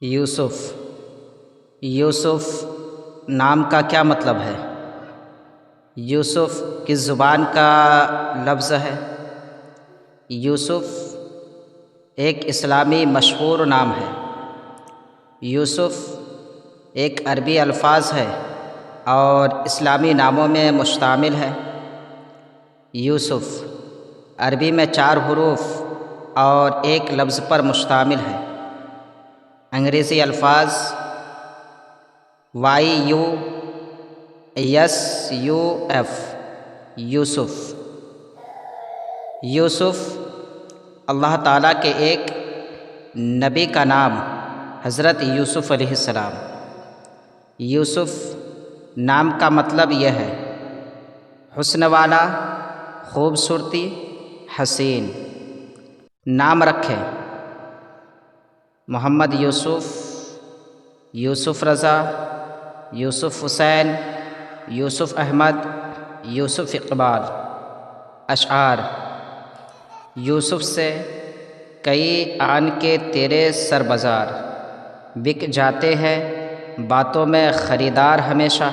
یوسف یوسف نام کا کیا مطلب ہے؟ یوسف کس زبان کا لفظ ہے؟ یوسف ایک اسلامی مشہور نام ہے۔ یوسف ایک عربی الفاظ ہے اور اسلامی ناموں میں مشتمل ہے۔ یوسف عربی میں 4 حروف اور ایک لفظ پر مشتمل ہے۔ انگریزی الفاظ YUSUF یوسف۔ یوسف اللہ تعالیٰ کے ایک نبی کا نام حضرت یوسف علیہ السلام۔ یوسف نام کا مطلب یہ ہے حسن والا، خوبصورتی، حسین۔ نام رکھیں محمد یوسف، یوسف رضا، یوسف حسین، یوسف احمد، یوسف اقبال۔ اشعار: یوسف سے کئی آن کے تیرے سر بازار، بک جاتے ہیں باتوں میں خریدار ہمیشہ۔